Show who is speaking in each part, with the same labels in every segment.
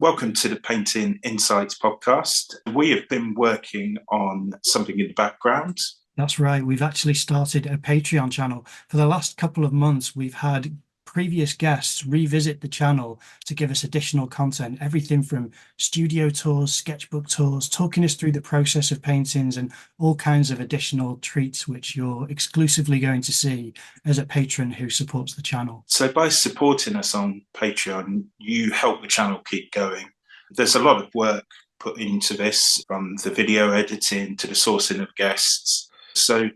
Speaker 1: Welcome to the Painting Insights podcast. We have been working on something in the background.
Speaker 2: That's right. We've actually started a Patreon channel. For the last couple of months, we've had previous guests revisit the channel to give us additional content, everything from studio tours, sketchbook tours, talking us through the process of paintings and all kinds of additional treats, which you're exclusively going to see as a patron who supports the channel.
Speaker 1: So by supporting us on Patreon, you help the channel keep going. There's a lot of work put into this, from the video editing to the sourcing of guests. So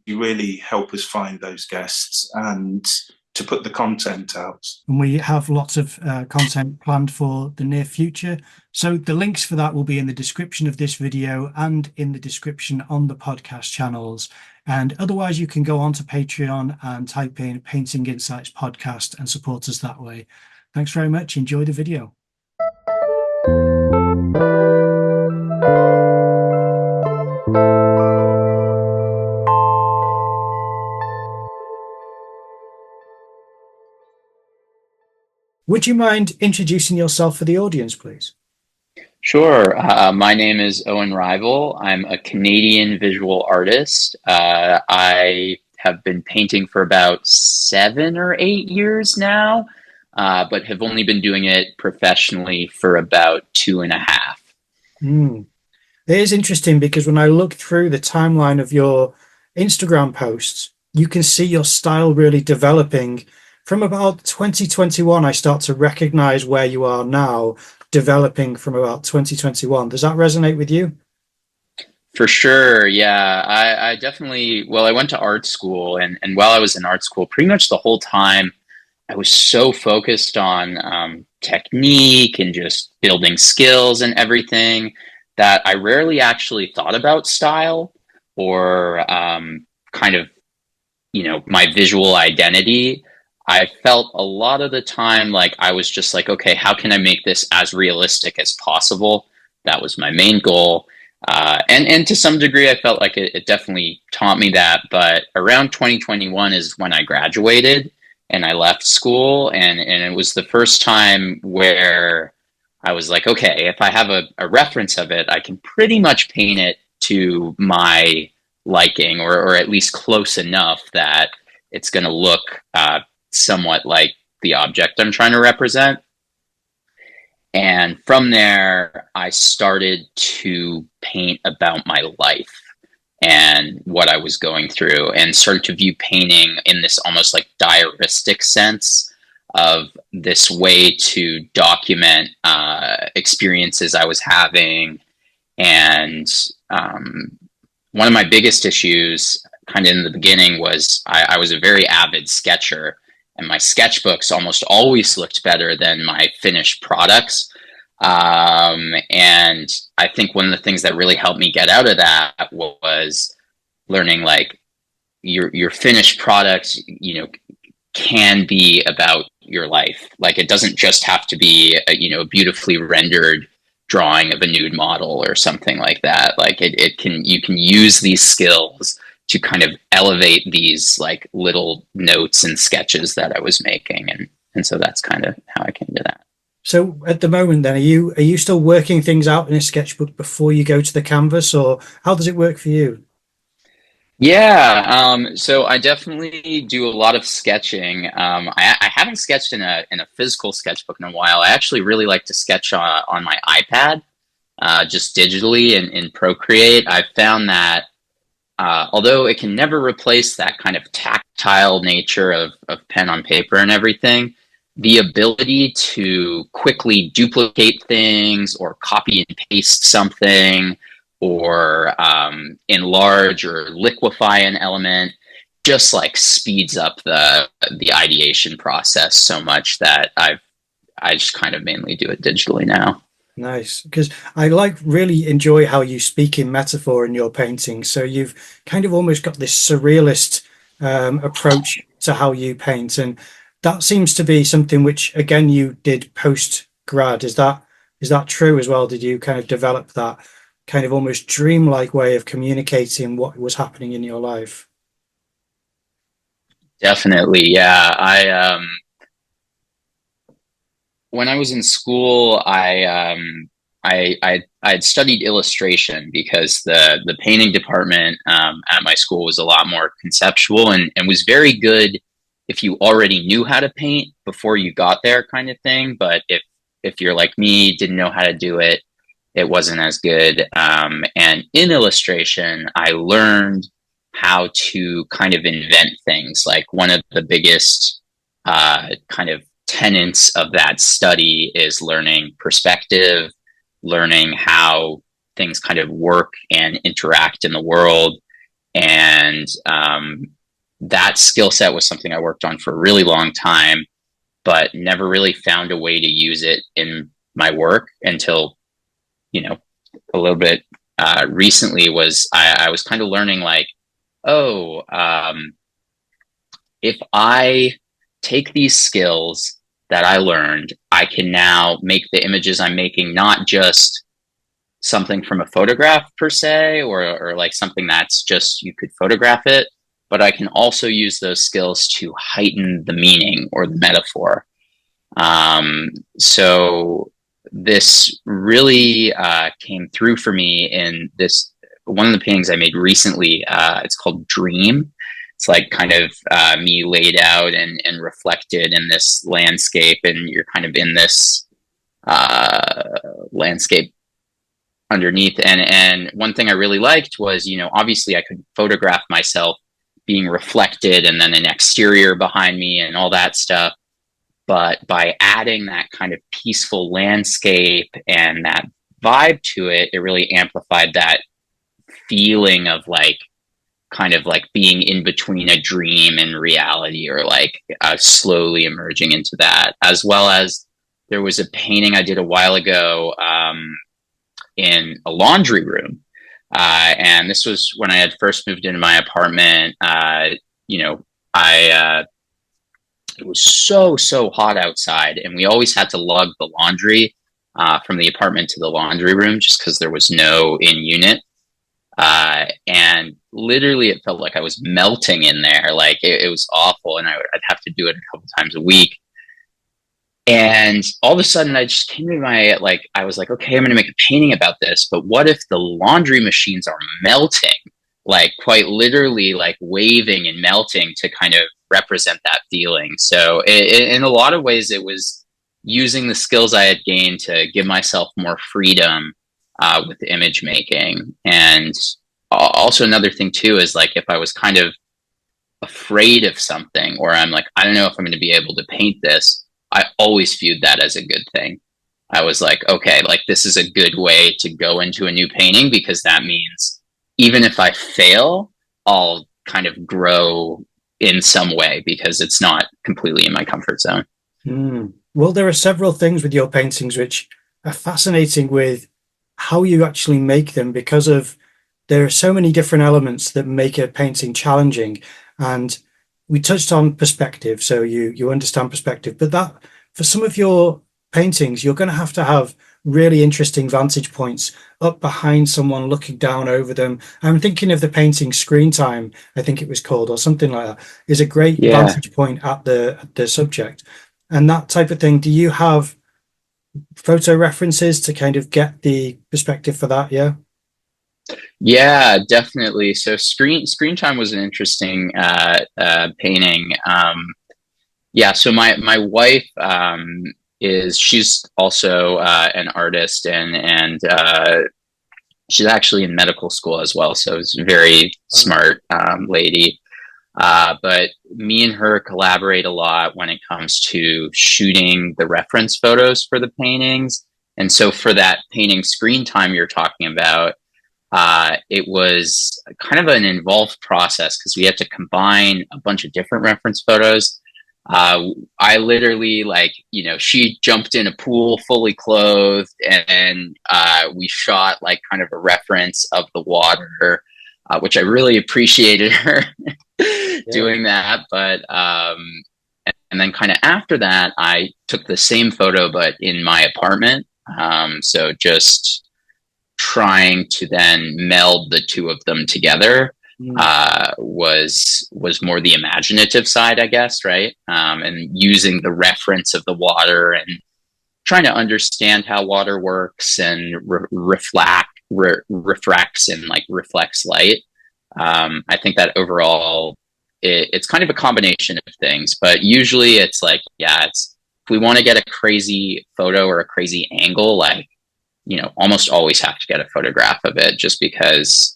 Speaker 1: you really help us find those guests and to put the content out.
Speaker 2: And we have lots of content planned for the near future. So the links for that will be in the description of this video and in the description on the podcast channels. And otherwise, you can go on to Patreon and type in Painting Insights Podcast and support us that way. Thanks very much. Enjoy the video. Would you mind introducing yourself for the audience, please?
Speaker 3: Sure. My name is Owen Rival. I'm a Canadian visual artist. I have been painting for about 7 or 8 years now, but have only been doing it professionally for about 2.5.
Speaker 2: It is interesting because when I look through the timeline of your Instagram posts, you can see your style really developing. From about 2021, I start to recognize where you are now, developing from about 2021. Does that resonate with you?
Speaker 3: For sure, yeah. I definitely, well, I went to art school, and while I was in art school, pretty much the whole time, I was so focused on technique and just building skills and everything that I rarely actually thought about style or kind of, my visual identity. I felt a lot of the time like I was just like, okay, how can I make this as realistic as possible? That was my main goal. And to some degree, I felt like it definitely taught me that. But around 2021 is when I graduated and I left school. And it was the first time where I was like, okay, if I have a reference of it, I can pretty much paint it to my liking, or at least close enough that it's going to look somewhat like the object I'm trying to represent. And from there, I started to paint about my life and what I was going through, and started to view painting in this almost like diaristic sense of this way to document experiences I was having. And one of my biggest issues kind of in the beginning was I was a very avid sketcher, and my sketchbooks almost always looked better than my finished products. And I think one of the things that really helped me get out of that was learning like your finished products, can be about your life. Like it doesn't just have to be a beautifully rendered drawing of a nude model or something like that. Like you can use these skills to kind of elevate these like little notes and sketches that I was making. And so that's kind of how I came to that.
Speaker 2: So at the moment then, are you still working things out in a sketchbook before you go to the canvas, or how does it work for you?
Speaker 3: Yeah, so I definitely do a lot of sketching. I haven't sketched in a physical sketchbook in a while. I actually really like to sketch on my iPad, just digitally in Procreate. I've found that although it can never replace that kind of tactile nature of pen on paper and everything, the ability to quickly duplicate things or copy and paste something or enlarge or liquefy an element just like speeds up the ideation process so much that I just kind of mainly do it digitally now.
Speaker 2: Nice, because I really enjoy how you speak in metaphor in your painting. So you've kind of almost got this surrealist approach to how you paint, and that seems to be something which again you did post grad. Is that true as well? Did you kind of develop that kind of almost dreamlike way of communicating what was happening in your life?
Speaker 3: Definitely, yeah. when I was in school, I had studied illustration because the painting department at my school was a lot more conceptual and was very good if you already knew how to paint before you got there, kind of thing. But if you're like me, didn't know how to do it, it wasn't as good. And in illustration, I learned how to kind of invent things. Like one of the biggest kind of tenets of that study is learning perspective, learning how things kind of work and interact in the world. And that skill set was something I worked on for a really long time, but never really found a way to use it in my work until, a little bit recently I was kind of learning like, oh, if I take these skills that I learned, I can now make the images I'm making not just something from a photograph per se, or like something that's just you could photograph it, but I can also use those skills to heighten the meaning or the metaphor. So this really came through for me in this one of the paintings I made recently. It's called Dream. It's like kind of me laid out and reflected in this landscape, and you're kind of in this landscape underneath. And one thing I really liked was, obviously I could photograph myself being reflected and then an exterior behind me and all that stuff. But by adding that kind of peaceful landscape and that vibe to it, it really amplified that feeling of like, kind of like being in between a dream and reality, or like slowly emerging into that. As well as there was a painting I did a while ago in a laundry room. And this was when I had first moved into my apartment. It was so hot outside, and we always had to lug the laundry from the apartment to the laundry room just because there was no in-unit. And literally it felt like I was melting in there. Like it was awful, and I'd have to do it a couple times a week. And all of a sudden I just came to I was like, okay, I'm going to make a painting about this, but what if the laundry machines are melting? Like quite literally like waving and melting to kind of represent that feeling. So in a lot of ways, it was using the skills I had gained to give myself more freedom with image making. And also another thing too is like, if I was kind of afraid of something, or I'm like, I don't know if I'm going to be able to paint this, I always viewed that as a good thing. I was like, okay, like this is a good way to go into a new painting, because that means even if I fail, I'll kind of grow in some way because it's not completely in my comfort zone.
Speaker 2: Well, there are several things with your paintings which are fascinating with how you actually make them, because of there are so many different elements that make a painting challenging. And we touched on perspective, so you understand perspective, but that for some of your paintings, you're going to have really interesting vantage points up behind someone looking down over them. I'm thinking of the painting Screen Time, I think it was called, or something like that, is a great vantage point at the subject and that type of thing. Do you have photo references to kind of get the perspective for that?
Speaker 3: Yeah, definitely. So Screen Time was an interesting painting. So my wife she's also an artist, and she's actually in medical school as well. So it's a very smart lady. But me and her collaborate a lot when it comes to shooting the reference photos for the paintings. And so for that painting Screen Time you're talking about, it was kind of an involved process because we had to combine a bunch of different reference photos. I literally she jumped in a pool fully clothed, and we shot like kind of a reference of the water, which I really appreciated her doing that. But and then kind of after that, I took the same photo, but in my apartment. So just trying to then meld the two of them together was more the imaginative side, I guess, right? And using the reference of the water and trying to understand how water works and refracts and like reflects light. I think that overall it's kind of a combination of things, but usually it's like, yeah, it's, if we want to get a crazy photo or a crazy angle, like, almost always have to get a photograph of it, just because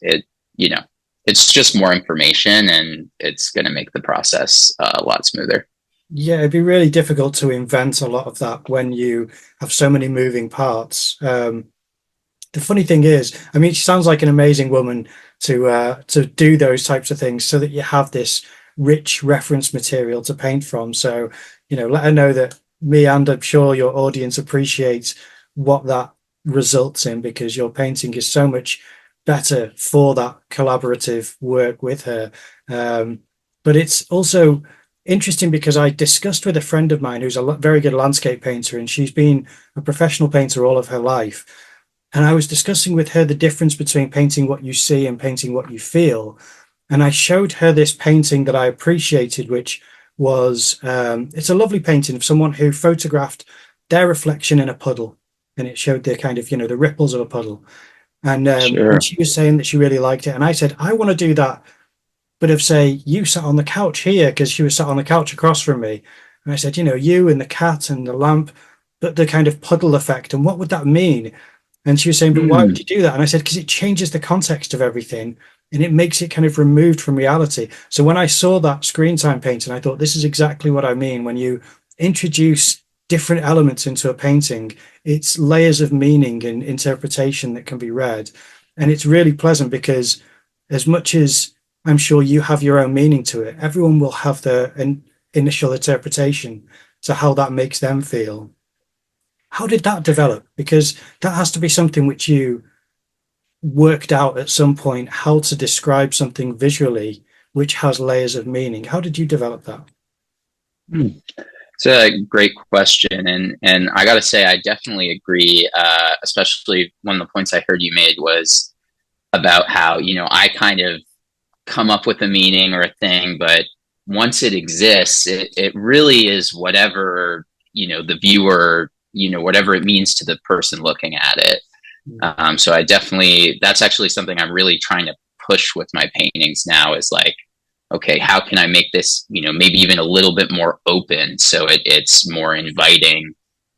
Speaker 3: it's just more information and it's going to make the process a lot smoother.
Speaker 2: Yeah, it'd be really difficult to invent a lot of that when you have so many moving parts. The funny thing is, I mean, she sounds like an amazing woman to do those types of things, so that you have this rich reference material to paint from. So, let her know that me, and I'm sure your audience, appreciates what that results in, because your painting is so much better for that collaborative work with her. But it's also interesting because I discussed with a friend of mine who's a very good landscape painter, and she's been a professional painter all of her life. And I was discussing with her the difference between painting what you see and painting what you feel. And I showed her this painting that I appreciated, which was, it's a lovely painting of someone who photographed their reflection in a puddle. And it showed the kind of, the ripples of a puddle. And
Speaker 3: Sure.
Speaker 2: she was saying that she really liked it. And I said, I want to do that, but if, say, you sat on the couch here, because she was sat on the couch across from me. And I said, you and the cat and the lamp, but the kind of puddle effect. And what would that mean? And she was saying, but why would you do that? And I said, because it changes the context of everything and it makes it kind of removed from reality. So when I saw that screen time painting, I thought, this is exactly what I mean. When you introduce different elements into a painting, it's layers of meaning and interpretation that can be read. And it's really pleasant, because as much as I'm sure you have your own meaning to it, everyone will have their initial interpretation to how that makes them feel. How did that develop? Because that has to be something which you worked out at some point, how to describe something visually which has layers of meaning. How did you develop that?
Speaker 3: It's a great question, and I got to say, I definitely agree. Especially one of the points I heard you made was about how I kind of come up with a meaning or a thing, but once it exists, it really is whatever the viewer, whatever it means to the person looking at it. So that's actually something I'm really trying to push with my paintings now, is like, okay, how can I make this, maybe even a little bit more open, so it's more inviting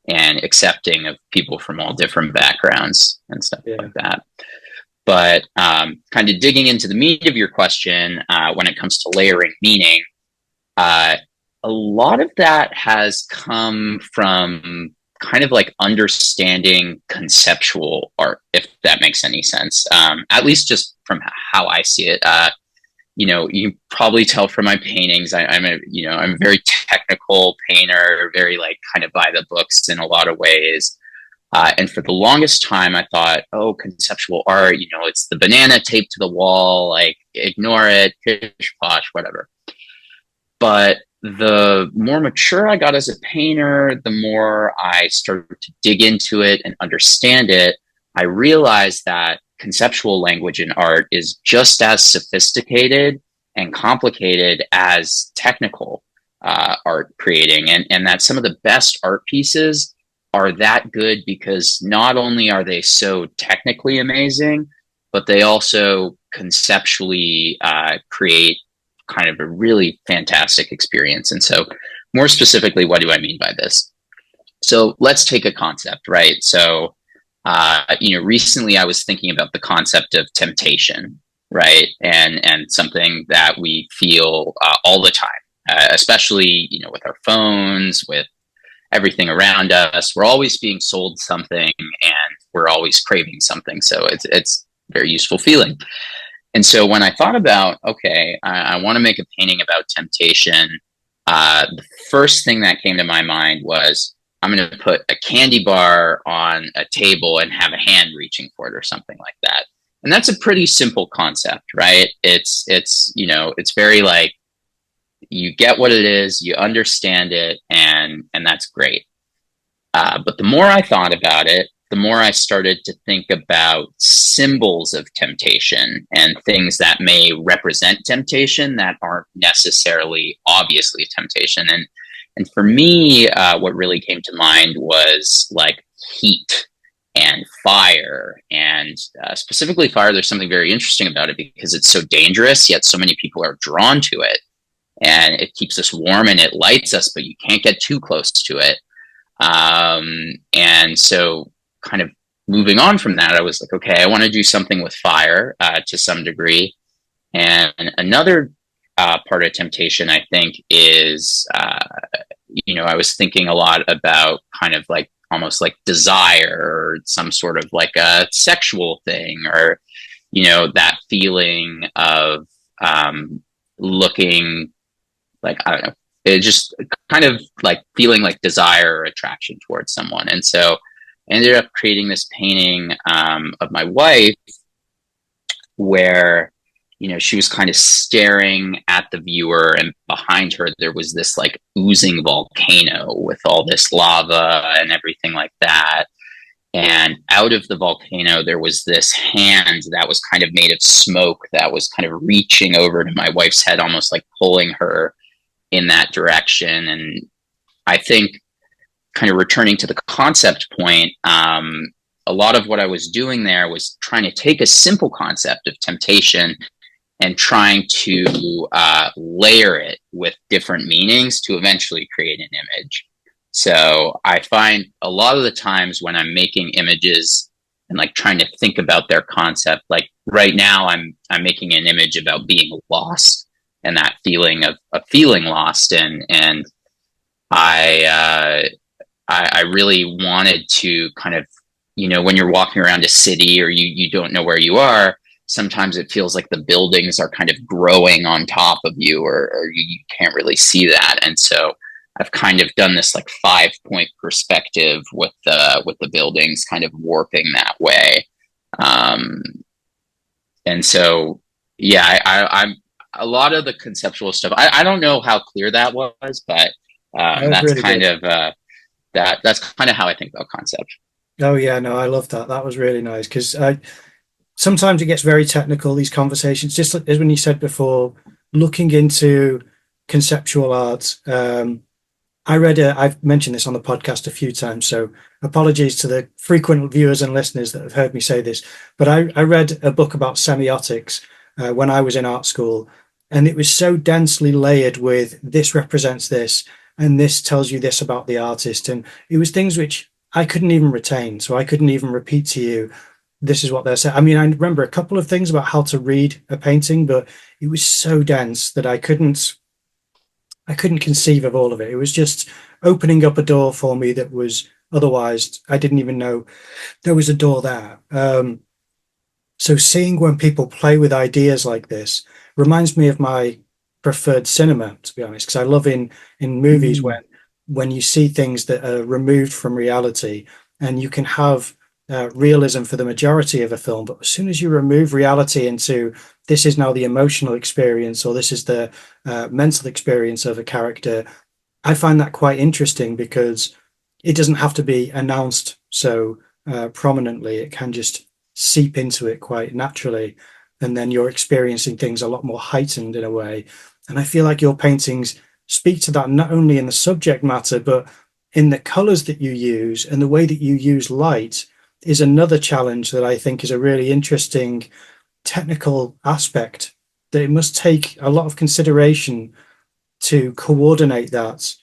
Speaker 3: and accepting of people from all different backgrounds and stuff like that. But kind of digging into the meat of your question, when it comes to layering meaning, a lot of that has come from kind of like understanding conceptual art, if that makes any sense. At least just from how I see it. You can probably tell from my paintings, I'm a very technical painter, very like kind of by the books in a lot of ways. And for the longest time, I thought, oh, conceptual art, it's the banana taped to the wall, like ignore it, pish posh, whatever. But the more mature I got as a painter, the more I started to dig into it and understand it. I realized that conceptual language in art is just as sophisticated and complicated as technical art creating, and that some of the best art pieces are that good because not only are they so technically amazing, but they also conceptually create kind of a really fantastic experience. And so more specifically, what do I mean by this? So let's take a concept, right? So, recently I was thinking about the concept of temptation, right? And something that we feel all the time, especially, with our phones, with everything around us. We're always being sold something and we're always craving something. So it's a very useful feeling. And so when I thought about, okay, I want to make a painting about temptation, the first thing that came to my mind was, I'm going to put a candy bar on a table and have a hand reaching for it or something like that. And that's a pretty simple concept, right? It's very like, you get what it is, you understand it, and that's great. But the more I thought about it, the more I started to think about symbols of temptation and things that may represent temptation that aren't necessarily obviously temptation. And for me, what really came to mind was like heat and fire, and specifically fire. There's something very interesting about it because it's so dangerous, yet so many people are drawn to it, and it keeps us warm and it lights us, but you can't get too close to it. And so kind of moving on from that, I was like, okay, I want to do something with fire to some degree. And another part of temptation, I think, is, I was thinking a lot about kind of like almost like desire or some sort of like a sexual thing, or, that feeling of looking like, I don't know, it just kind of like feeling like desire or attraction towards someone. And so I ended up creating this painting of my wife where, she was kind of staring at the viewer, and behind her there was this like oozing volcano with all this lava and everything like that. And out of the volcano, there was this hand that was kind of made of smoke that was kind of reaching over to my wife's head, almost like pulling her in that direction. And I think, kind of returning to the concept point, a lot of what I was doing there was trying to take a simple concept of temptation and trying to layer it with different meanings to eventually create an image. So I find a lot of the times when I'm making images and like trying to think about their concept, like right now I'm making an image about being lost and that feeling of feeling lost. And I really wanted to kind of, when you're walking around a city or you don't know where you are, sometimes it feels like the buildings are kind of growing on top of you, or you can't really see that. And so I've kind of done this like 5-point perspective with the buildings kind of warping that way. And so, yeah, I'm a lot of the conceptual stuff. I don't know how clear that was, but that's really kind good. That's kind of how I think about concept.
Speaker 2: Oh yeah, no, I love that. That was really nice, because sometimes it gets very technical, these conversations, just as when you said before, looking into conceptual art. I've mentioned this on the podcast a few times, so apologies to the frequent viewers and listeners that have heard me say this, but I read a book about semiotics when I was in art school, and it was so densely layered with this represents this, and this tells you this about the artist, and it was things which I couldn't even retain, so I couldn't even repeat to you, this is what they're saying. I mean, I remember a couple of things about how to read a painting, but it was so dense that I couldn't conceive of all of it. It was just opening up a door for me that was otherwise, I didn't even know there was a door there. So seeing when people play with ideas like this reminds me of my preferred cinema, to be honest, because I love in movies when you see things that are removed from reality, and you can have realism for the majority of a film, but as soon as you remove reality into this is now the emotional experience, or this is the mental experience of a character, I find that quite interesting, because it doesn't have to be announced so prominently. It can just seep into it quite naturally, and then you're experiencing things a lot more heightened in a way. And I feel like your paintings speak to that, not only in the subject matter, but in the colors that you use, and the way that you use light is another challenge that I think is a really interesting technical aspect, that it must take a lot of consideration to coordinate that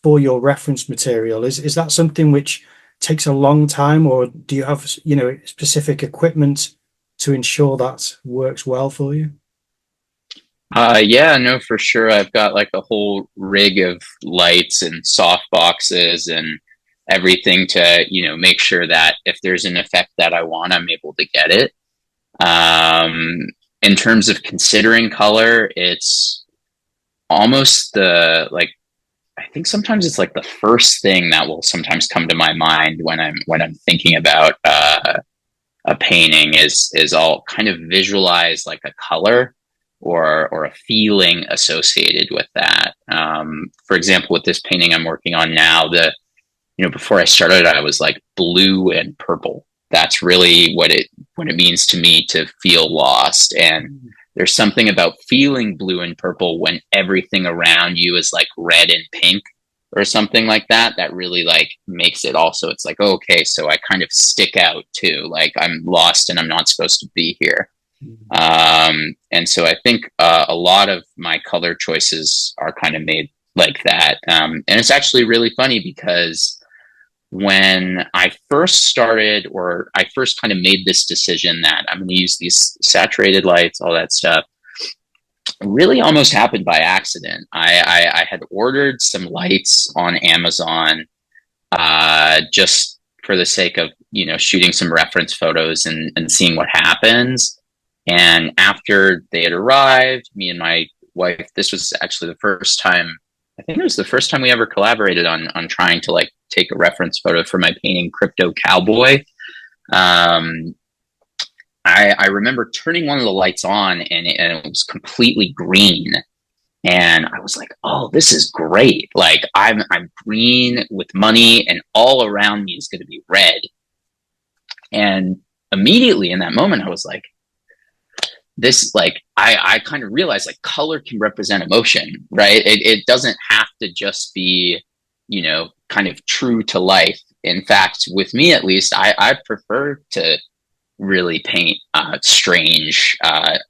Speaker 2: for your reference material. Is that something which takes a long time, or do you have specific equipment to ensure that works well for you?
Speaker 3: Yeah, no, for sure. I've got like a whole rig of lights and soft boxes and everything to, make sure that if there's an effect that I want, I'm able to get it. In terms of considering color, it's almost I think sometimes it's like the first thing that will sometimes come to my mind when I'm thinking about a painting is I'll kind of visualize like a color or a feeling associated with that. For example, with this painting I'm working on now, before I started, I was like blue and purple. That's really what it means to me to feel lost. And there's something about feeling blue and purple when everything around you is like red and pink. or something like that, that really like makes it also, it's like, oh, okay, so I kind of stick out too, like I'm lost and I'm not supposed to be here. And so I think a lot of my color choices are kind of made like that. And it's actually really funny because when I first started, or I first kind of made this decision that I'm going to use these saturated lights, all that stuff, it really almost happened by accident. I had ordered some lights on Amazon just for the sake of, you know, shooting some reference photos and seeing what happens. And after they had arrived, me and my wife, this was actually the first time, I think it was the first time we ever collaborated on trying to like take a reference photo for my painting Crypto Cowboy. I remember turning one of the lights on and it was completely green. And I was like, oh, this is great. Like I'm green with money and all around me is going to be red. And immediately in that moment, I was like, this, like, I kind of realized like color can represent emotion, right? It doesn't have to just be, you know, kind of true to life. In fact, with me at least, I prefer to really paint strange,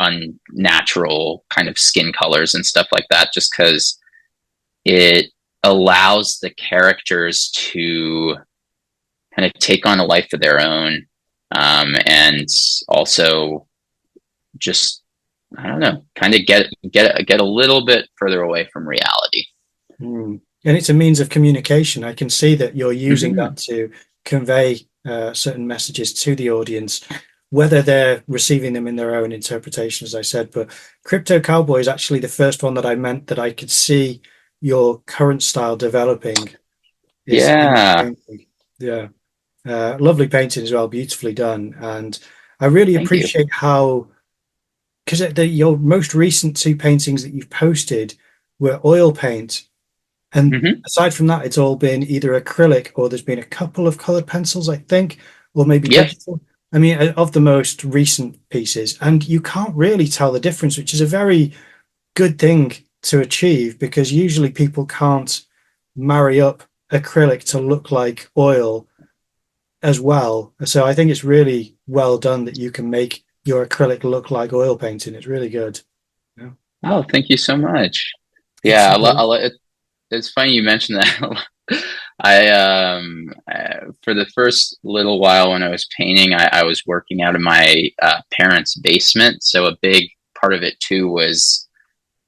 Speaker 3: unnatural kind of skin colors and stuff like that, just because it allows the characters to kind of take on a life of their own, and also just, I don't know, kind of get a little bit further away from reality.
Speaker 2: And it's a means of communication. I can see that you're using that to convey certain messages to the audience, whether they're receiving them in their own interpretation, as I said. But Crypto Cowboy is actually the first one that I meant that I could see your current style developing.
Speaker 3: Yeah.
Speaker 2: Yeah. Lovely painting as well, beautifully done. And I really appreciate how, because your most recent two paintings that you've posted were oil paint. And aside from that, it's all been either acrylic or there's been a couple of colored pencils, I think, or maybe digital. I mean, of the most recent pieces. And you can't really tell the difference, which is a very good thing to achieve, because usually people can't marry up acrylic to look like oil as well. So I think it's really well done that you can make your acrylic look like oil painting. It's really good.
Speaker 3: Yeah. Oh, thank you so much. Yeah, it's funny you mentioned that. For the first little while when I was painting, I was working out of my parents' basement. So a big part of it too was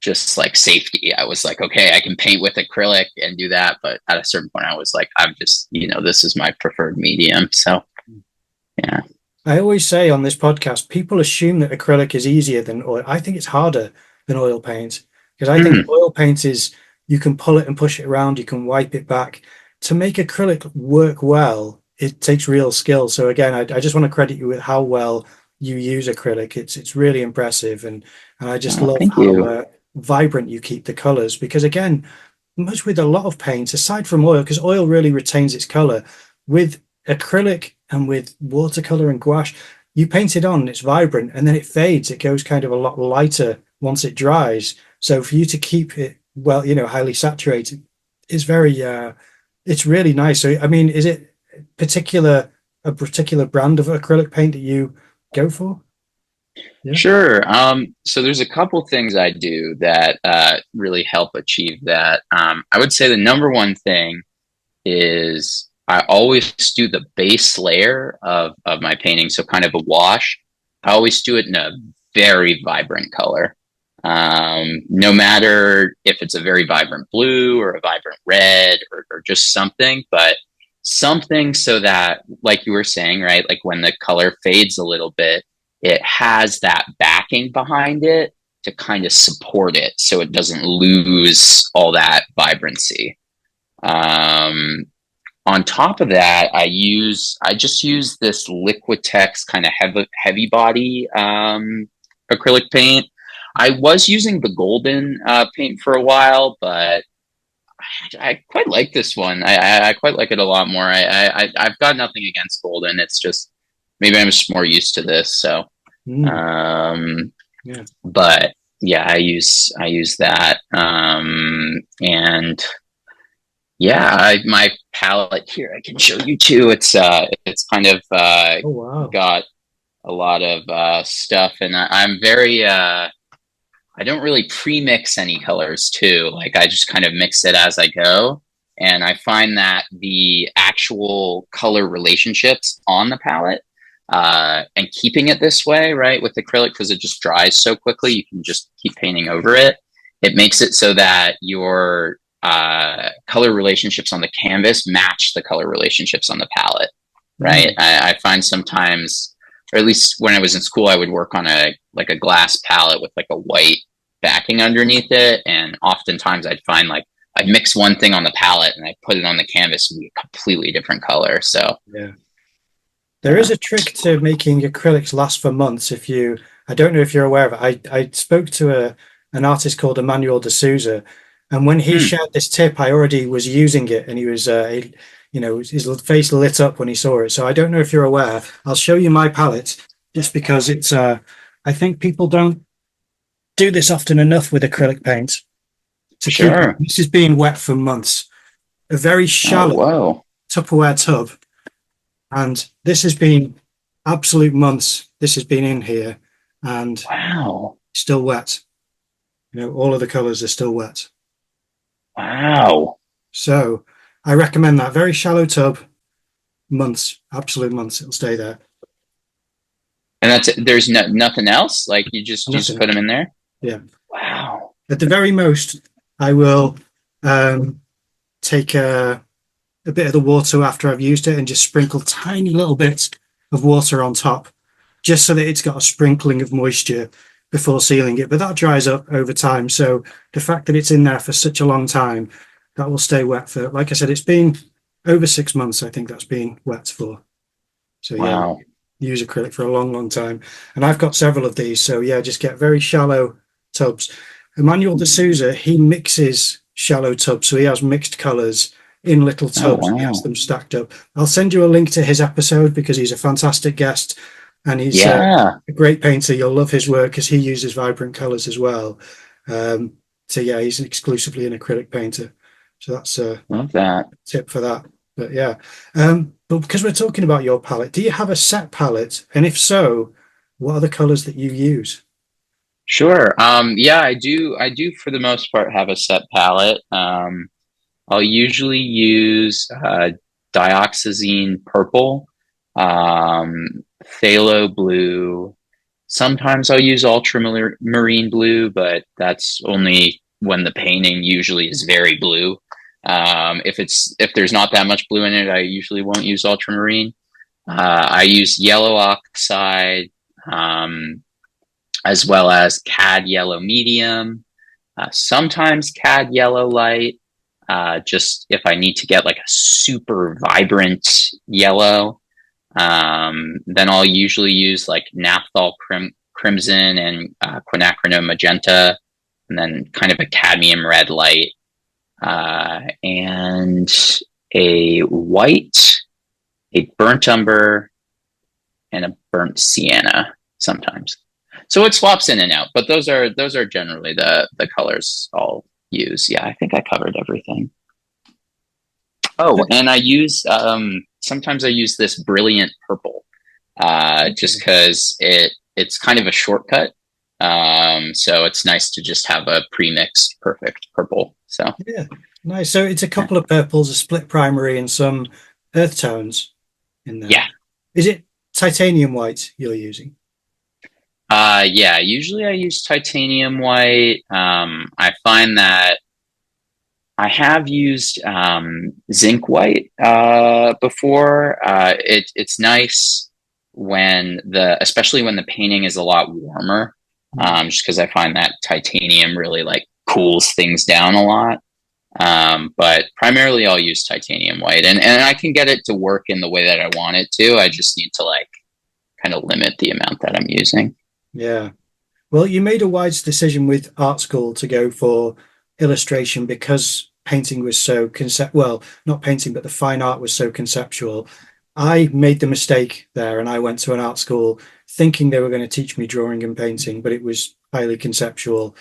Speaker 3: just like safety. I was like, okay, I can paint with acrylic and do that. But at a certain point I was like, I'm just, you know, this is my preferred medium. So yeah.
Speaker 2: I always say on this podcast, people assume that acrylic is easier than oil. I think it's harder than oil paint, because I think oil paint is, you can pull it and push it around, you can wipe it back. To make acrylic work well, it takes real skill. So again, I just want to credit you with how well you use acrylic. It's really impressive, and I just love how vibrant you keep the colors, because again, much with a lot of paints, aside from oil, because oil really retains its color, with acrylic and with watercolor and gouache, you paint it on, it's vibrant, and then it fades. It goes kind of a lot lighter once it dries. So for you to keep it, well, you know, highly saturated is very, it's really nice. So, I mean, is it a particular brand of acrylic paint that you go for?
Speaker 3: Yeah. Sure. So there's a couple things I do that really help achieve that. I would say the number one thing is I always do the base layer of my painting, so kind of a wash. I always do it in a very vibrant color. No matter if it's a very vibrant blue or a vibrant red or just something, but something so that, like you were saying, right, like when the color fades a little bit, it has that backing behind it to kind of support it so it doesn't lose all that vibrancy. On top of that, I just use this Liquitex kind of heavy body acrylic paint. I was using the golden paint for a while, but I quite like this one. I quite like it a lot more. I've got nothing against golden. It's just maybe I'm just more used to this. So, but yeah, I use that, and Yeah, my palette here, I can show you too. It's kind of
Speaker 2: Oh, wow.
Speaker 3: got a lot of stuff, and I'm very I don't really pre-mix any colors too. Like I just kind of mix it as I go. And I find that the actual color relationships on the palette, and keeping it this way, right, with acrylic, because it just dries so quickly, you can just keep painting over it. It makes it so that your color relationships on the canvas match the color relationships on the palette, right? I find sometimes, or at least when I was in school, I would work on a glass palette with like a white backing underneath it, and oftentimes I'd find like I'd mix one thing on the palette and I put it on the canvas and be a completely different color. So
Speaker 2: Yeah. There is a trick to making acrylics last for months. I don't know if you're aware of it. I spoke to an artist called Emmanuel de Souza, and when he shared this tip, I already was using it, and he was, his face lit up when he saw it. So I don't know if you're aware. I'll show you my palette just because I think people don't do this often enough with acrylic paint.
Speaker 3: sure.
Speaker 2: This has been wet for months. A very
Speaker 3: Oh,
Speaker 2: shallow
Speaker 3: whoa.
Speaker 2: Tupperware tub. And this has been absolute months. This has been in here and
Speaker 3: Wow.
Speaker 2: still wet. All of the colors are still wet.
Speaker 3: Wow.
Speaker 2: So I recommend that very shallow tub, months, absolute months. It'll stay there.
Speaker 3: And there's nothing else. Like you just
Speaker 2: Nothing.
Speaker 3: put them in there.
Speaker 2: Yeah.
Speaker 3: Wow.
Speaker 2: At the very most, I will take a bit of the water after I've used it and just sprinkle tiny little bits of water on top, just so that it's got a sprinkling of moisture before sealing it. But that dries up over time. So the fact that it's in there for such a long time, that will stay wet for, like I said, it's been over 6 months. I think that's been wet for. So
Speaker 3: Wow.
Speaker 2: yeah, use acrylic for a long, long time. And I've got several of these. So yeah, just get very shallow tubs. Emmanuel de Souza, he mixes shallow tubs. So he has mixed colors in little tubs.
Speaker 3: wow.
Speaker 2: He has them stacked up. I'll send you a link to his episode because he's a fantastic guest and he's
Speaker 3: Yeah.
Speaker 2: a great painter. You'll love his work because he uses vibrant colors as well. So yeah, he's exclusively an acrylic painter. So that's
Speaker 3: Love that.
Speaker 2: tip for that. But yeah, but because we're talking about your palette, do you have a set palette? And if so, what are the colors that you use?
Speaker 3: Sure. Yeah, I do. I do for the most part have a set palette. I'll usually use dioxazine purple, phthalo blue. Sometimes I'll use ultramarine blue, but that's only when the painting usually is very blue. If there's not that much blue in it, I usually won't use ultramarine. I use yellow oxide, as well as cad yellow medium, sometimes cad yellow light, just if I need to get like a super vibrant yellow. Then I'll usually use like naphthol crimson and quinacridone magenta, and then kind of a cadmium red light, and a white, a burnt umber, and a burnt sienna sometimes. So it swaps in and out, but those are generally the colors I'll use. Yeah, I think I covered everything. Oh, and I use sometimes I use this brilliant purple, just because it's kind of a shortcut. So it's nice to just have a pre-mixed perfect purple. So
Speaker 2: Yeah, nice. So it's a couple of purples, a split primary, and some earth tones in there.
Speaker 3: yeah.
Speaker 2: Is it titanium white you're using?
Speaker 3: Yeah, usually I use titanium white. I find that I have used zinc white before. It's nice especially when the painting is a lot warmer, just because I find that titanium really like cools things down a lot. But primarily I'll use titanium white, and I can get it to work in the way that I want it to. I just need to like kind of limit the amount that I'm using.
Speaker 2: Yeah. Well, you made a wise decision with art school to go for illustration because painting was so well, not painting, but the fine art was so conceptual. I made the mistake there and I went to an art school thinking they were going to teach me drawing and painting, but it was highly conceptual.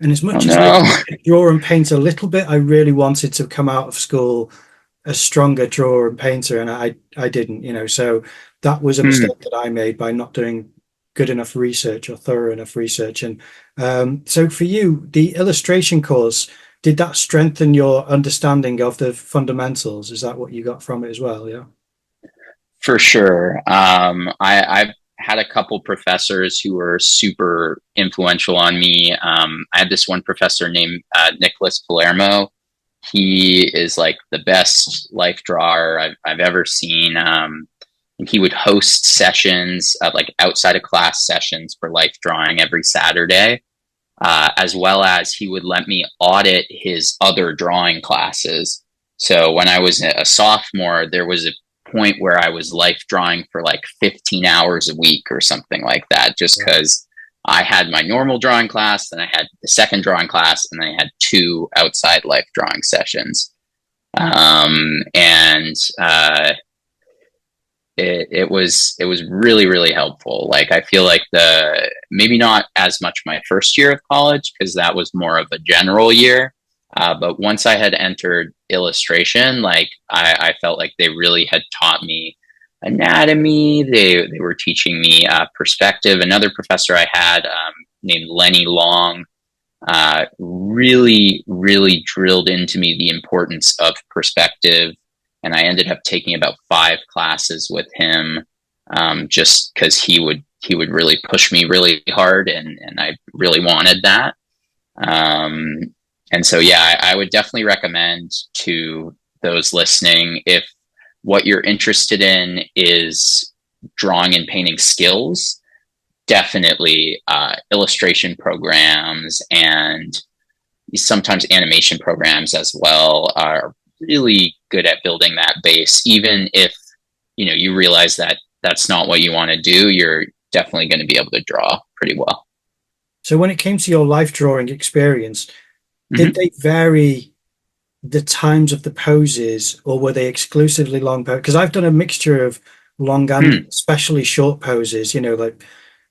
Speaker 2: And as
Speaker 3: Oh
Speaker 2: much as I
Speaker 3: no.
Speaker 2: draw and paint a little bit, I really wanted to come out of school a stronger drawer and painter, and I didn't, so that was a mistake that I made by not doing good enough research or thorough enough research. And so for you, the illustration course, did that strengthen your understanding of the fundamentals? Is that what you got from it as well? Yeah.
Speaker 3: For sure. I've had a couple professors who were super influential on me. I had this one professor named Nicholas Palermo. He is like the best life drawer I've ever seen. And he would host sessions, like outside of class sessions for life drawing every Saturday, as well as he would let me audit his other drawing classes. So when I was a sophomore, there was a point where I was life drawing for like 15 hours a week or something like that, just because I had my normal drawing class, then I had the second drawing class, and then I had 2 outside life drawing sessions. It was really, really helpful. Like, I feel like maybe not as much my first year of college, because that was more of a general year. But once I had entered illustration, like I felt like they really had taught me anatomy. They were teaching me perspective. Another professor I had named Lenny Long really, really drilled into me the importance of perspective. And I ended up taking about 5 classes with him, just because he would really push me really hard, and I really wanted that. And so, yeah, I would definitely recommend to those listening, if what you're interested in is drawing and painting skills, definitely illustration programs and sometimes animation programs as well are really good at building that base. Even if you realize that that's not what you want to do, you're definitely going to be able to draw pretty well.
Speaker 2: So when it came to your life drawing experience, did they vary the times of the poses, or were they exclusively long poses? Because I've done a mixture of long and especially short poses, like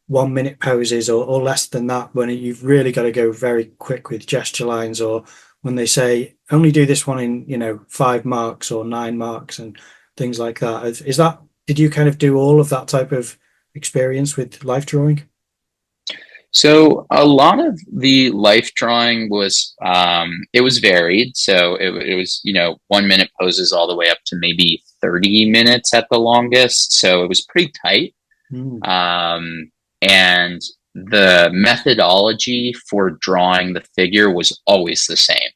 Speaker 2: 1 minute poses or less than that, when you've really got to go very quick with gesture lines, or when they say only do this one in 5 marks or 9 marks and things like that. Did you kind of do all of that type of experience with life drawing?
Speaker 3: So a lot of the life drawing was it was varied. So it was 1 minute poses all the way up to maybe 30 minutes at the longest. So it was pretty tight. And the methodology for drawing the figure was always the same.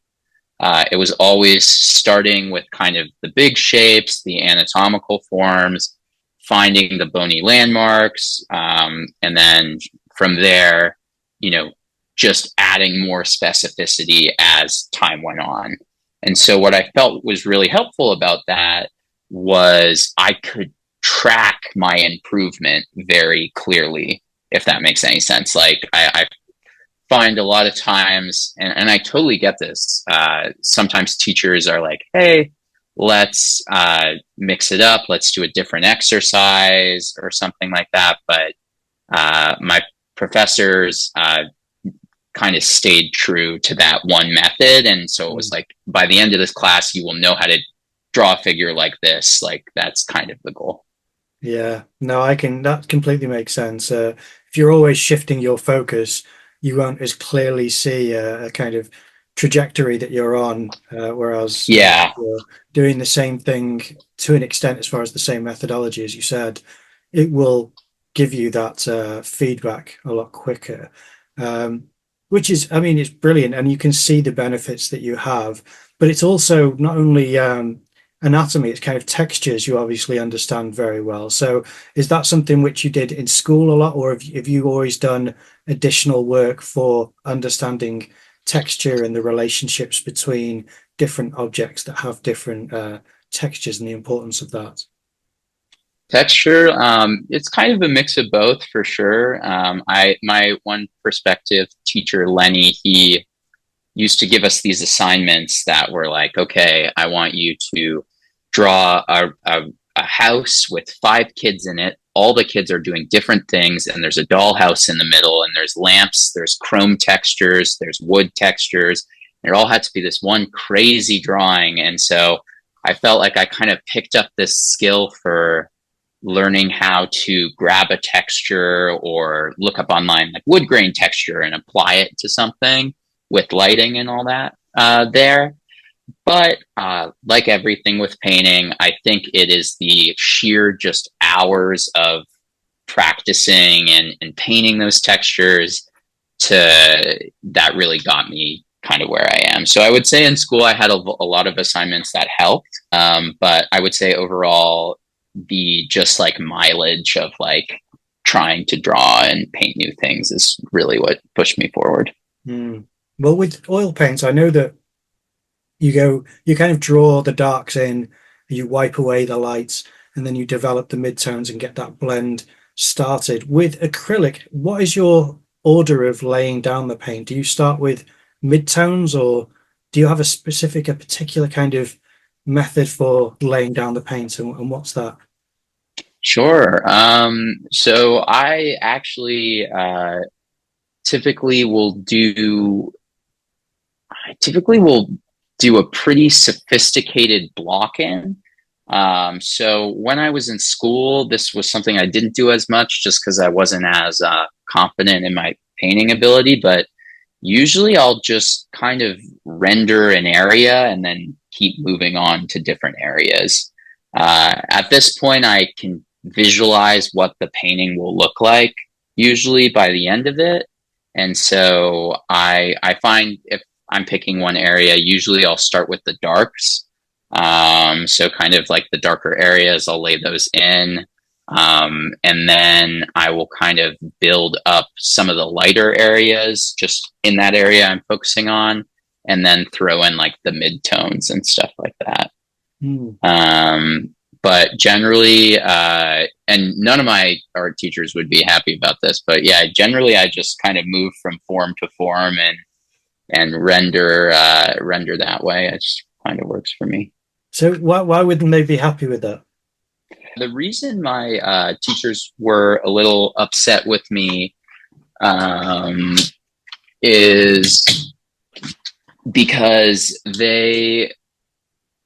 Speaker 3: It was always starting with kind of the big shapes, the anatomical forms, finding the bony landmarks, and then from there, just adding more specificity as time went on. And so what I felt was really helpful about that was I could track my improvement very clearly, if that makes any sense. Like, I find a lot of times, and I totally get this, sometimes teachers are like, hey, let's mix it up, let's do a different exercise or something like that. But my professors kind of stayed true to that one method. And so it was like, by the end of this class, you will know how to draw a figure like this. Like, that's kind of the goal.
Speaker 2: Yeah, no, that completely makes sense. If you're always shifting your focus, you won't as clearly see a kind of trajectory that you're on, whereas you're doing the same thing to an extent, as far as the same methodology, as you said, it will give you that feedback a lot quicker, which is, it's brilliant, and you can see the benefits that you have. But it's also not only anatomy, it's kind of textures you obviously understand very well. So is that something which you did in school a lot, or have you always done additional work for understanding texture and the relationships between different objects that have different textures, and the importance of that?
Speaker 3: Texture, it's kind of a mix of both, for sure. My one perspective teacher, Lenny, he used to give us these assignments that were like, okay, I want you to draw a house with 5 kids in it, all the kids are doing different things, and there's a dollhouse in the middle, and there's lamps, there's chrome textures, there's wood textures. It all had to be this one crazy drawing. And so I felt like I kind of picked up this skill for learning how to grab a texture or look up online like wood grain texture and apply it to something with lighting and all that there. But like everything with painting, I think it is the sheer just hours of practicing and painting those textures that really got me kind of where I am. So I would say in school I had a lot of assignments that helped, but I would say overall the just like mileage of like trying to draw and paint new things is really what pushed me forward.
Speaker 2: Well, with oil paints, I know that you kind of draw the darks in, you wipe away the lights, and then you develop the midtones and get that blend started. With acrylic, what is your order of laying down the paint? Do you start with midtones, or do you have a particular kind of method for laying down the paint, and what's that?
Speaker 3: Sure. So I actually typically will do a pretty sophisticated block in. So when I was in school, this was something I didn't do as much just because I wasn't as confident in my painting ability, but usually I'll just kind of render an area and then keep moving on to different areas. At this point, I can visualize what the painting will look like usually by the end of it. And so I find if I'm picking one area, usually I'll start with the darks. So kind of like the darker areas, I'll lay those in. And then I will kind of build up some of the lighter areas just in that area I'm focusing on, and then throw in like the midtones and stuff like that. But generally, and none of my art teachers would be happy about this, but yeah, generally I just kind of move from form to form and render that way. It just kind of works for me.
Speaker 2: So why wouldn't they be happy with that?
Speaker 3: The reason my teachers were a little upset with me is because they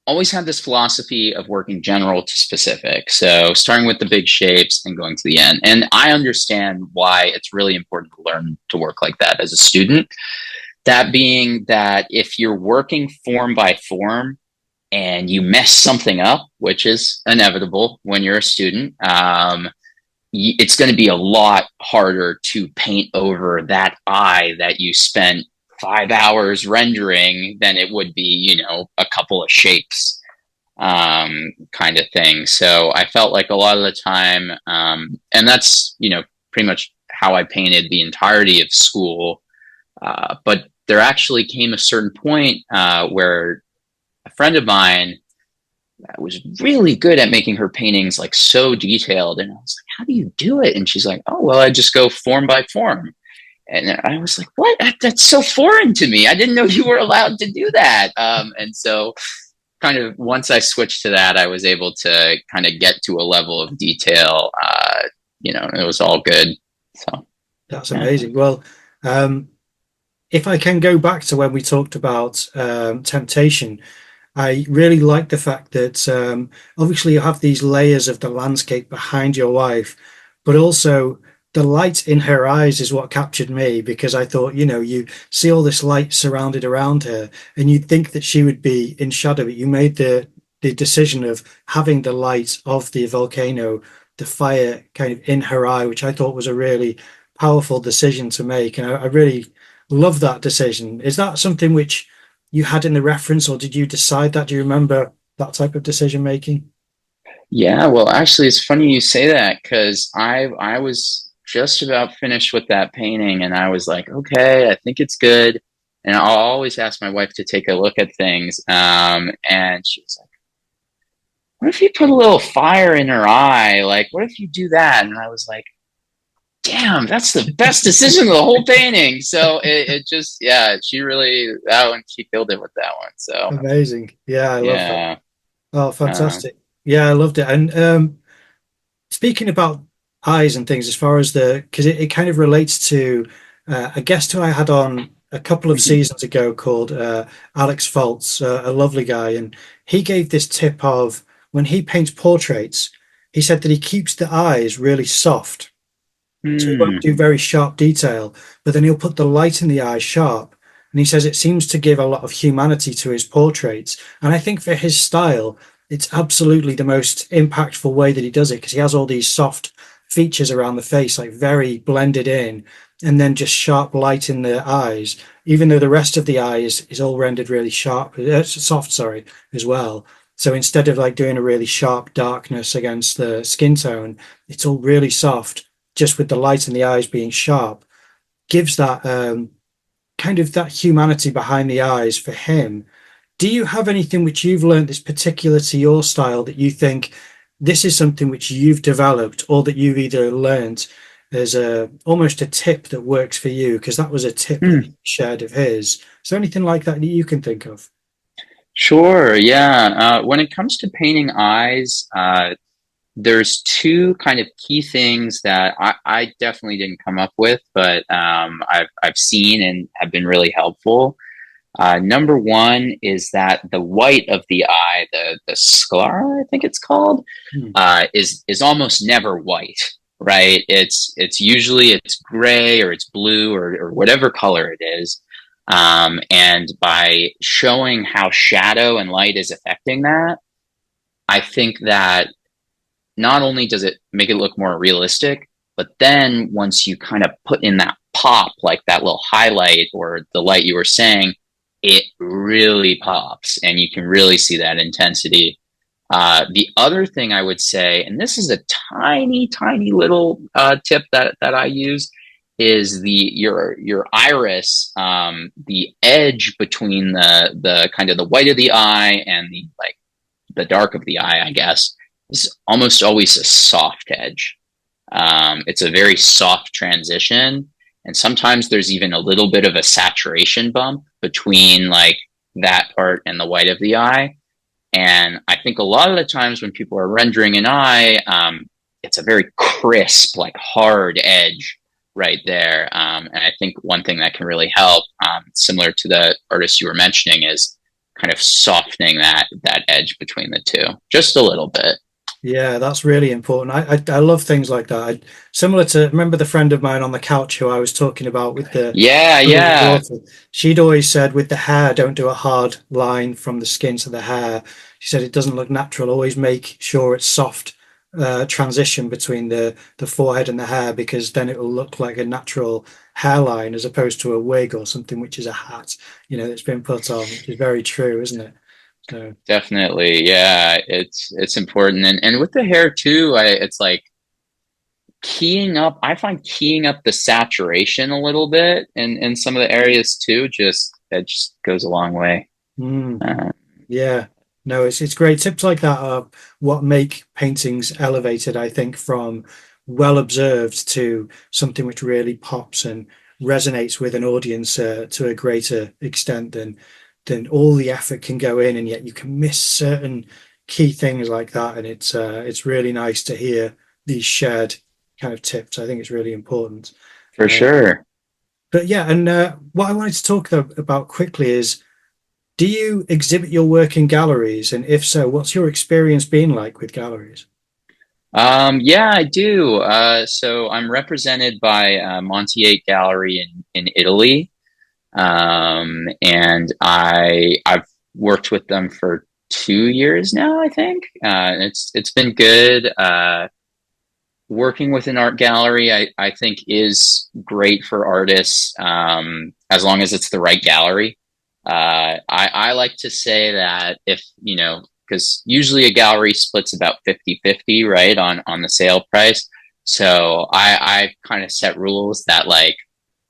Speaker 3: always had this philosophy of working general to specific. So starting with the big shapes and going to the end. And I understand why it's really important to learn to work like that as a student. That being that if you're working form by form and you mess something up, which is inevitable when you're a student, it's going to be a lot harder to paint over that eye that you spent 5 hours rendering than it would be, a couple of shapes kind of thing. So I felt like a lot of the time, and that's, pretty much how I painted the entirety of school. But there actually came a certain point where a friend of mine was really good at making her paintings like so detailed. And I was like, how do you do it? And she's like, oh, well, I just go form by form. And I was like, what? That's so foreign to me. I didn't know you were allowed to do that. And so kind of once I switched to that, I was able to kind of get to a level of detail, it was all good. So
Speaker 2: that's amazing. Well, if I can go back to when we talked about temptation, I really like the fact that obviously you have these layers of the landscape behind your wife, but also the light in her eyes is what captured me, because I thought, you see all this light surrounded around her and you'd think that she would be in shadow, but you made the decision of having the light of the volcano, the fire kind of in her eye, which I thought was a really powerful decision to make. And I really love that decision. Is that something which you had in the reference, or did you decide that? Do you remember that type of decision making?
Speaker 3: Yeah, well, actually, it's funny you say that, because I was just about finished with that painting and I was like, okay, I think it's good. And I'll always ask my wife to take a look at things. And she was like, what if you put a little fire in her eye? Like, what if you do that? And I was like, damn, that's the best decision of the whole painting. So it just, she killed it with that one. So
Speaker 2: amazing. Yeah, I love that. Oh, fantastic.
Speaker 3: Uh,
Speaker 2: Yeah, I loved it. And speaking about eyes and things as far as because it kind of relates to a guest who I had on a couple of
Speaker 3: Mhm.
Speaker 2: seasons ago called Alex Foltz, a lovely guy. And he gave this tip of when he paints portraits, he said that he keeps the eyes really soft. So he won't
Speaker 3: Hmm.
Speaker 2: do very sharp detail, but then he'll put the light in the eyes sharp. And he says it seems to give a lot of humanity to his portraits. And I think for his style, it's absolutely the most impactful way that he does it because he has all these soft features around the face, like very blended in, and then just sharp light in the eyes, even though the rest of the eye is all rendered really sharp, soft, sorry, as well. So instead of like doing a really sharp darkness against the skin tone, it's all really soft just with the light in the eyes being sharp, gives that kind of that humanity behind the eyes for him. Do you have anything which you've learned that's particular to your style that you think this is something which you've developed or that you've either learned as a almost a tip that works for you? Because that was a tip that he
Speaker 3: Hmm.
Speaker 2: shared of his. Is there anything like that that you can think of?
Speaker 3: Sure. Yeah. When it comes to painting eyes, there's two kind of key things that I definitely didn't come up with, but I've seen and have been really helpful. Number one is that the white of the eye, the sclera, I think it's called,
Speaker 2: Hmm.
Speaker 3: is almost never white, right? It's usually it's gray or it's blue or whatever color it is. And by showing how shadow and light is affecting that, I think that not only does it make it look more realistic, but then once you kind of put in that pop, like that little highlight or the light you were saying, it really pops and you can really see that intensity. The other thing I would say, and this is a tiny, tiny little tip that I use, is your iris, the edge between the kind of the white of the eye and the like the dark of the eye, I guess, is almost always a soft edge. It's a very soft transition. And sometimes there's even a little bit of a saturation bump between like that part and the white of the eye. And I think a lot of the times when people are rendering an eye, it's a very crisp, like hard edge right there. And I think one thing that can really help, similar to the artist you were mentioning, is kind of softening that edge between the two just a little bit.
Speaker 2: Yeah, that's really important. I love things like that. Similar to remember the friend of mine on the couch who I was talking about with the
Speaker 3: Yeah,
Speaker 2: with the
Speaker 3: yeah.
Speaker 2: daughter. She'd always said with the hair, don't do a hard line from the skin to the hair. She said it doesn't look natural. Always make sure it's soft transition between the forehead and the hair because then it will look like a natural hairline as opposed to a wig or something which is a hat, that's been put on, which is very true, isn't it? So
Speaker 3: Definitely, yeah, it's important, and with the hair too, it's like keying up. I find keying up the saturation a little bit in some of the areas too. Just that just goes a long way.
Speaker 2: mm.
Speaker 3: Uh,
Speaker 2: Yeah, no, it's great. Tips like that are what make paintings elevated, I think, from well observed to something which really pops and resonates with an audience to a greater extent than all the effort can go in, and yet you can miss certain key things like that. And it's really nice to hear these shared kind of tips. I think it's really important.
Speaker 3: for
Speaker 2: Uh,
Speaker 3: sure.
Speaker 2: but yeah, and what I wanted to talk about quickly is do you exhibit your work in galleries? And if so, what's your experience been like with galleries?
Speaker 3: Yeah, I do. So I'm represented by Monty 8 Gallery in Italy, and I've worked with them for 2 years now. I think it's been good. Working with an art gallery, I think is great for artists as long as it's the right gallery. I like to say that if, because usually a gallery splits about 50-50, right, on the sale price. So I kind of set rules that like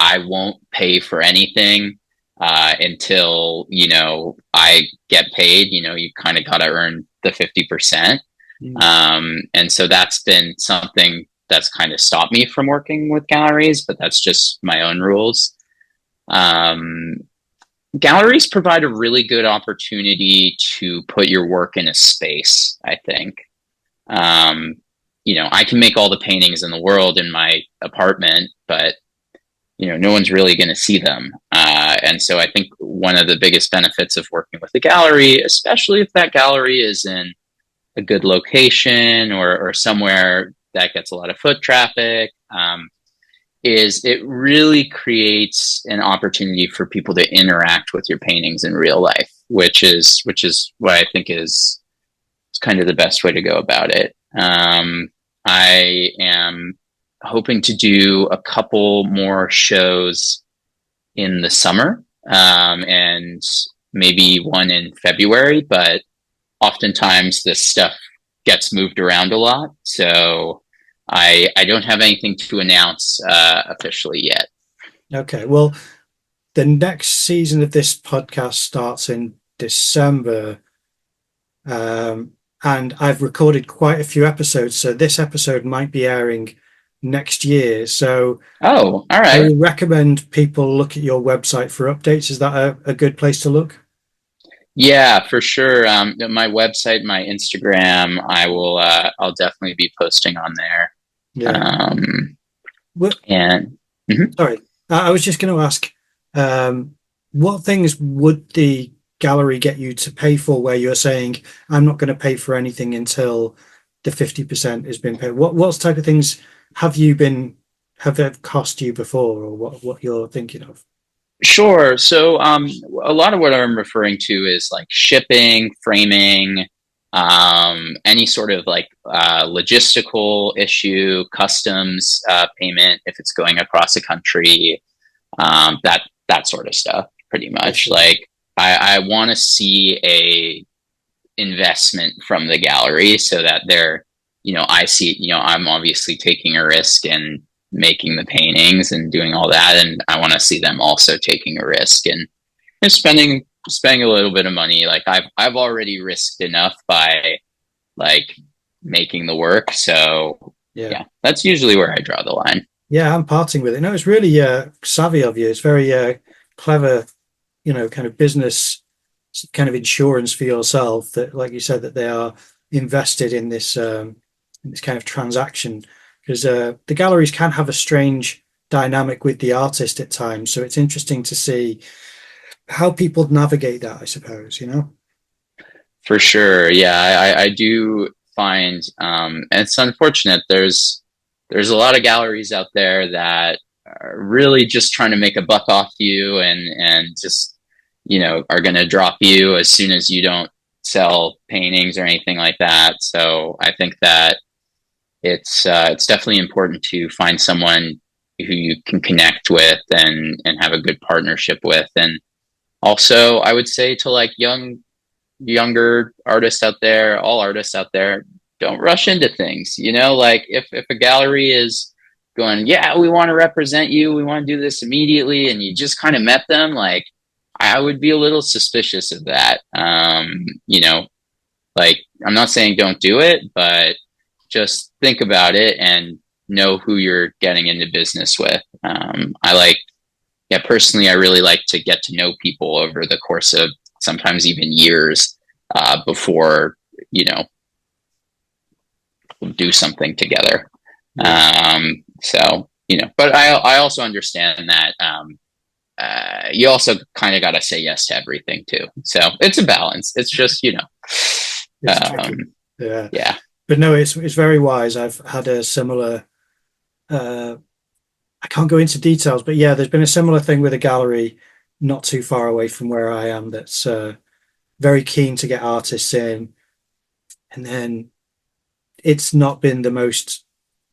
Speaker 3: I won't pay for anything until, I get paid. You kind of got to earn the 50%.
Speaker 2: Mm.
Speaker 3: And so that's been something that's kind of stopped me from working with galleries, but that's just my own rules. Um, Galleries provide a really good opportunity to put your work in a space, I think. Um, I can make all the paintings in the world in my apartment, but no one's really going to see them. And so I think one of the biggest benefits of working with a gallery, especially if that gallery is in a good location or somewhere that gets a lot of foot traffic, is it really creates an opportunity for people to interact with your paintings in real life, which is what I think is kind of the best way to go about it. I am hoping to do a couple more shows in the summer, and maybe one in February, but oftentimes this stuff gets moved around a lot. So I don't have anything to announce officially yet.
Speaker 2: Okay. Well, the next season of this podcast starts in December. And I've recorded quite a few episodes, so this episode might be airing next year. So,
Speaker 3: all right.
Speaker 2: I would recommend people look at your website for updates. Is that a good place to look?
Speaker 3: Yeah, for sure. My website, my Instagram, I'll definitely be posting on there.
Speaker 2: Yeah.
Speaker 3: Mhm.
Speaker 2: Sorry, I was just going to ask, what things would the gallery get you to pay for where you're saying, I'm not going to pay for anything until the 50% has been paid? What type of things have they cost you before, or what you're thinking of?
Speaker 3: Sure. So a lot of what I'm referring to is like shipping, framing, any sort of like logistical issue, customs payment if it's going across a country, that sort of stuff, pretty much. Like I want to see a investment from the gallery so that I see, I'm obviously taking a risk and making the paintings and doing all that, and I want to see them also taking a risk and spending a little bit of money. Like I've already risked enough by like making the work, so yeah, that's usually where I draw the line.
Speaker 2: Yeah, I'm parting with it. No, it's really savvy of you. It's very clever, kind of business, kind of insurance for yourself that, like you said, that they are invested in this kind of transaction, because the galleries can have a strange dynamic with the artist at times. So it's interesting to see how people navigate that, I suppose,
Speaker 3: For sure. Yeah, I do find, and it's unfortunate. There's a lot of galleries out there that are really just trying to make a buck off you and just, are going to drop you as soon as you don't sell paintings or anything like that. So I think that it's definitely important to find someone who you can connect with and have a good partnership with. And also I would say to like younger artists out there, all artists out there, don't rush into things. Like if a gallery is going, yeah, we want to represent you, we want to do this immediately, and you just kind of met them, like I would be a little suspicious of that. Like I'm not saying don't do it, but just think about it and know who you're getting into business with. Personally, I really like to get to know people over the course of sometimes even years before, we'll do something together. But I also understand that you also kind of got to say yes to everything too. So it's a balance. It's just,
Speaker 2: yeah. But no, it's very wise. I've had a similar, I can't go into details, but yeah, there's been a similar thing with a gallery not too far away from where I am that's very keen to get artists in. And then it's not been the most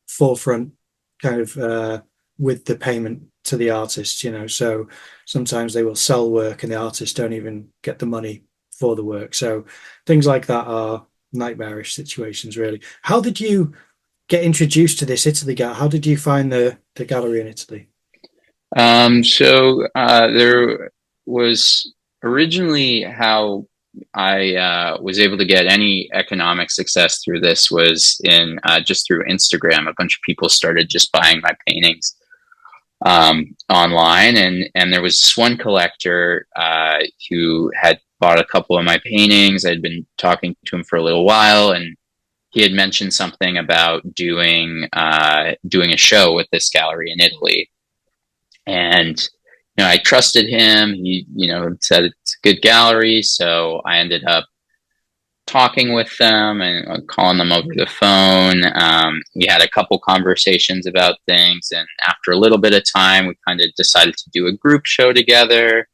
Speaker 2: forefront kind of with the payment to the artists, so sometimes they will sell work and the artists don't even get the money for the work. So things like that are nightmarish situations, really. How did you get introduced to this Italy gallery? How did you find the gallery in Italy?
Speaker 3: So there was originally how I was able to get any economic success through this was in just through Instagram. A bunch of people started just buying my paintings online, and there was this one collector who had bought a couple of my paintings. I'd been talking to him for a little while, and he had mentioned something about doing a show with this gallery in Italy, and I trusted him. He said it's a good gallery, so I ended up talking with them and calling them over the phone. We had a couple conversations about things, and after a little bit of time, we kind of decided to do a group show together.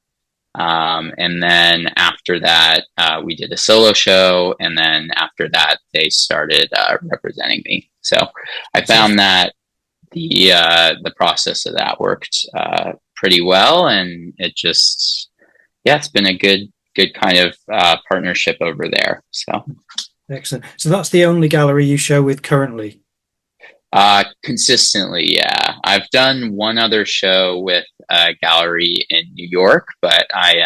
Speaker 3: And then after that, we did a solo show, and then after that, they started representing me. So I found that the process of that worked pretty well, and it's been a good kind of partnership over there. So
Speaker 2: excellent. So that's the only gallery you show with currently?
Speaker 3: Consistently, yeah. I've done one other show with a gallery in New York, but I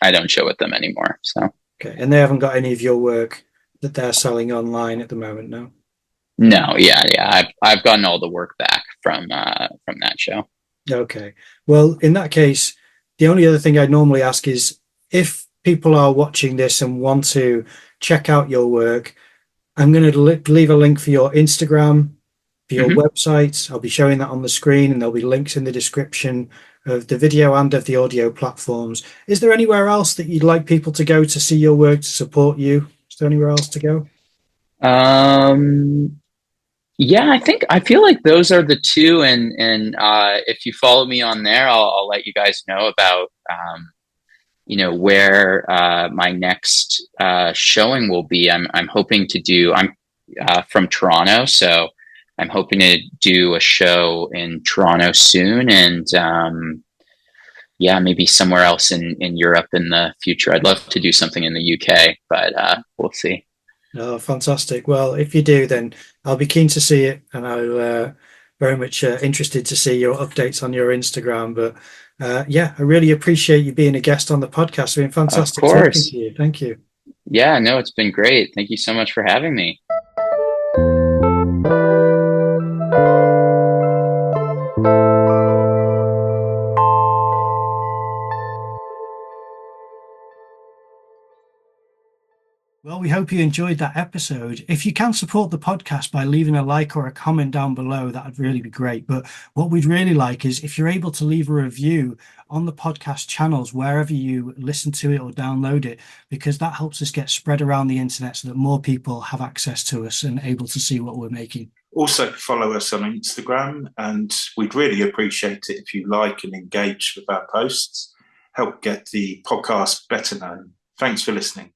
Speaker 3: don't show with them anymore. So
Speaker 2: okay, and they haven't got any of your work that they're selling online at the moment, no?
Speaker 3: No, yeah. I've gotten all the work back from that show.
Speaker 2: Okay. Well, in that case, the only other thing I'd normally ask is if people are watching this and want to check out your work, I'm going to leave a link for your Instagram, for your website. I'll be showing that on the screen, and there'll be links in the description of the video and of the audio platforms. Is there anywhere else that you'd like people to go to see your work, to support you? Is there anywhere else to go?
Speaker 3: Yeah, I feel like those are the two, and if you follow me on there, I'll let you guys know about where my next showing will be. I'm hoping to do. I'm from Toronto, so I'm hoping to do a show in Toronto soon, and maybe somewhere else in Europe in the future. I'd love to do something in the UK, but we'll see.
Speaker 2: Oh, fantastic. Well, if you do, then I'll be keen to see it, and I'm very much interested to see your updates on your Instagram. But I really appreciate you being a guest on the podcast. It's been fantastic talking to you. Thank you.
Speaker 3: Yeah, no, it's been great. Thank you so much for having me.
Speaker 2: Well, we hope you enjoyed that episode. If you can support the podcast by leaving a like or a comment down below, that would really be great. But what we'd really like is if you're able to leave a review on the podcast channels, wherever you listen to it or download it, because that helps us get spread around the internet so that more people have access to us and able to see what we're making.
Speaker 1: Also, follow us on Instagram, and we'd really appreciate it if you like and engage with our posts. Help get the podcast better known. Thanks for listening.